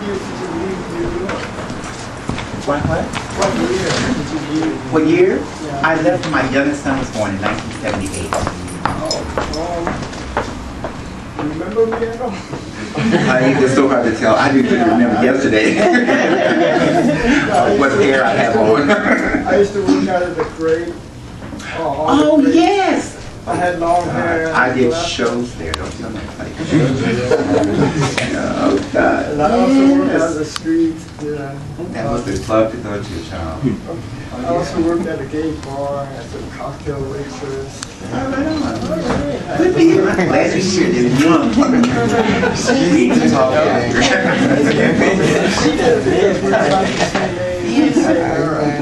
year did you leave New York? What? What year did you leave? What year? Yeah. I left. My youngest son was born in 1978. You remember me at all? It's so hard to tell. I didn't remember yesterday. What hair I have on. I used to work out at the grade. Oh, yes! I had long hair. I did shows there. Don't tell me. Oh, God. And I also worked out the streets. Yeah. That was the club to go to, child. I also worked at a gay bar as a cocktail waitress. Good for you. I'm glad you're here. They're young. She needs to talk after.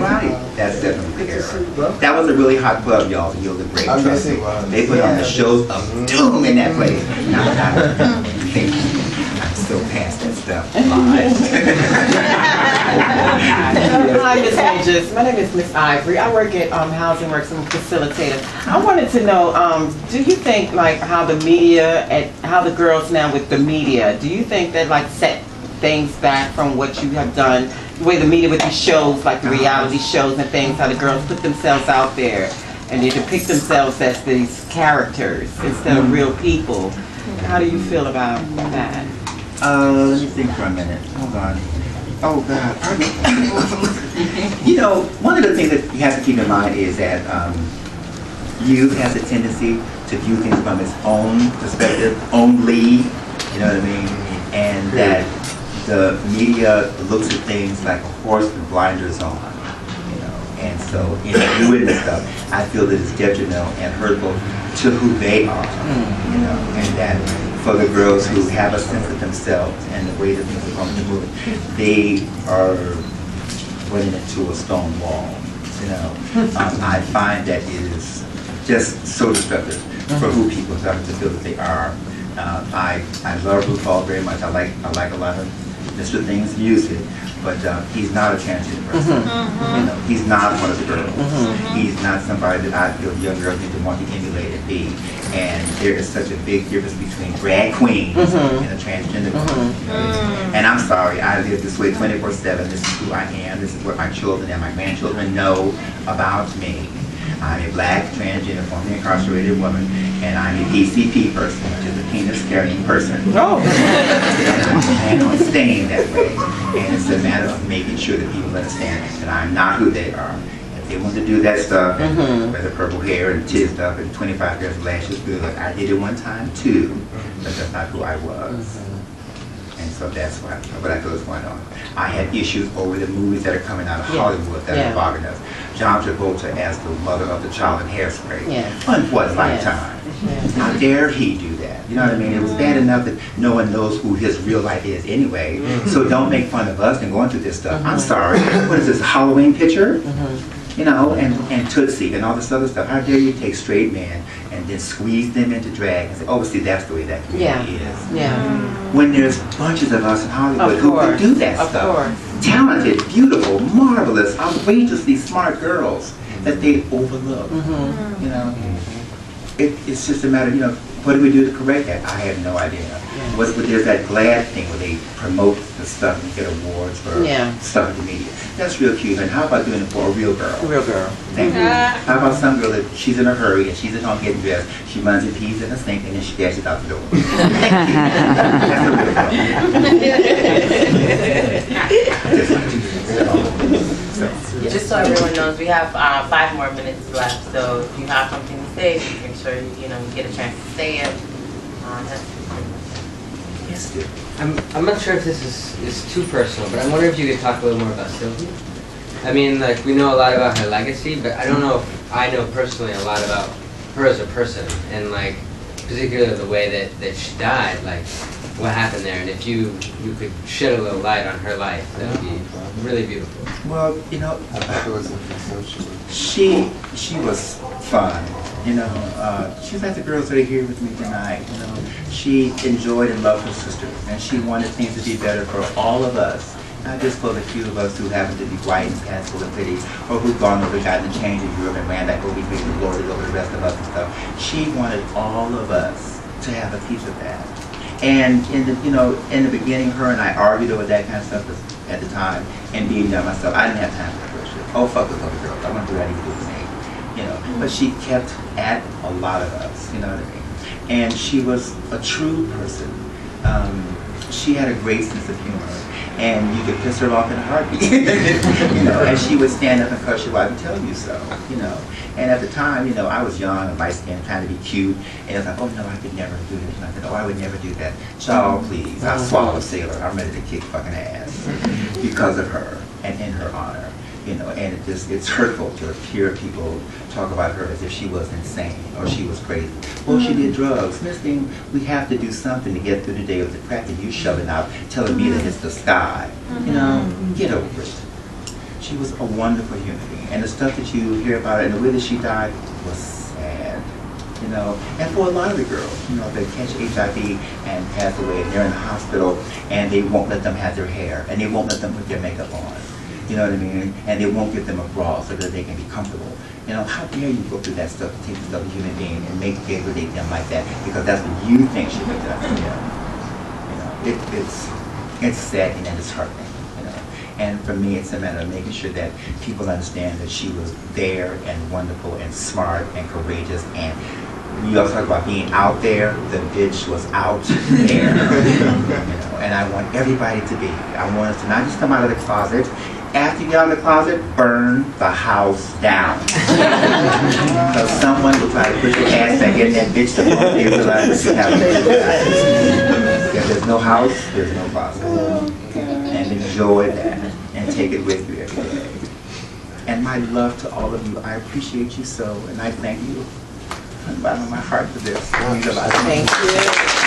Right. That's definitely the era. That was a really hot club, y'all. So you'll look great. Trust me. They put on the shows of doom in that place. I'm still past that stuff. Hi, Miss Majors. My name is Miss Ivory. I work at Housing Works. I'm a facilitator. I wanted to know, do you think like how the media and how the girls now with the media, do you think that like set things back from what you have done? The way the media with these shows, like the reality shows and things, how the girls put themselves out there and they depict themselves as these characters instead of real people. How do you feel about that? Let me think for a minute. Hold on. Oh, God. You know, one of the things that you have to keep in mind is that youth has a tendency to view things from its own perspective only, you know what I mean? And that the media looks at things like a horse with blinders on, you know? And so in doing this stuff, I feel that it's detrimental and hurtful to who they are, you know? And that for the girls who have a sense of themselves and the way that things are going to move, they are running into a stone wall, you know. I find that it is just so destructive for who people start to feel that they are. I love RuPaul very much. I like a lot of Mr. Things music, but he's not a transgender person. You know, he's not one of the girls. He's not somebody that I feel young girls need to want to emulate and be. And there is such a big difference between drag queens and a transgender woman. You know? And I'm sorry, I live this way 24/7. This is who I am. This is what my children and my grandchildren know about me. I'm a black, transgender, formerly incarcerated woman, and I'm a PCP person, which is a penis carrying person. Oh. And I plan on staying that way. And it's a matter of making sure that people understand that I'm not who they are. If they want to do that stuff, with the purple hair and tit stuff and 25 years of lashes, good. I did it one time too, but that's not who I was. And so that's what I feel is going on. I have issues over the movies that are coming out of Hollywood that are bothering us. John Travolta as the mother of the child in Hairspray. On what lifetime? How dare he do that? You know what I mean? It was bad enough that no one knows who his real life is anyway. So don't make fun of us and going through this stuff. I'm sorry. What is this, a Halloween picture? You know, and Tootsie and all this other stuff. How dare you take straight men and then squeeze them into drag and say, oh, see, that's the way that community is. When there's bunches of us in Hollywood who can do that stuff. Talented, beautiful, marvelous, outrageously smart girls that they overlook. You know, it's just a matter, you know, what do we do to correct that? I have no idea. There's that GLAAD thing where they promote the stuff and get awards for stuff in the media. That's real cute. And how about doing it for a real girl? A real girl. Thank you. How about some girl that she's in a hurry and she's at home getting dressed, she runs and pees in a sink and then she dashes out the door. Thank you. That's a real girl. Just so everyone knows, we have 5 more minutes left, so if you have something to say, make sure you get a chance to say it. Yes, dear. I'm not sure if this is too personal, but I'm wondering if you could talk a little more about Sylvie. I mean, like, we know a lot about her legacy, but I don't know if I know personally a lot about her as a person, and like, particularly the way that she died, like, what happened there, and if you could shed a little light on her life, that would be really beautiful. Well, you know, she was fun. You know, she's like the girls that are here with me tonight. You know, she enjoyed and loved her sister, and she wanted things to be better for all of us. Not just for the few of us who happen to be white and passable and pretty, or who've gone over, gotten the change in Europe and ran back over here and lorded over the rest of us and stuff. She wanted all of us to have a piece of that. And in the, in the beginning, her and I argued over that kind of stuff at the time, and being young myself, I didn't have time for bullshit. Oh, fuck those other girls. I want to do what I need to do with me, But she kept at a lot of us, you know what I mean? And she was a true person. She had a great sense of humor, and you could piss her off in a heartbeat, and she would stand up and curse you out and tell you so, And at the time, I was young and light-skinned, trying to be cute, and I was like, oh no, I could never do this. And I said, oh, I would never do that. Child, please, I'll swallow a sailor. I'm ready to kick fucking ass because of her and in her honor. And it's hurtful to hear people talk about her as if she was insane or she was crazy. Well, she did drugs. Miss Thing, we have to do something to get through the day with the crack and you shoving out, telling me that it's the sky. Get over it. She was a wonderful human being. And the stuff that you hear about her and the way that she died was sad. And for a lot of the girls, they catch HIV and pass away and they're in the hospital and they won't let them have their hair and they won't let them put their makeup on. You know what I mean? And they won't give them a bra so that they can be comfortable. How dare you go through that stuff and take this other human being and degradate them like that because that's what you think should be done to them. It's sad and it's hurting. And for me, it's a matter of making sure that people understand that she was there and wonderful and smart and courageous. And we also talk about being out there. The bitch was out there. And I want everybody to be. I want us to not just come out of the closet. After you get out of the closet, burn the house down. Because someone will try to put your ass back in that bitch the moment they realize that you have a If there's no house, there's no closet. And enjoy that and take it with you every day. And my love to all of you. I appreciate you so, and I thank you from the bottom of my heart for this. Thank you.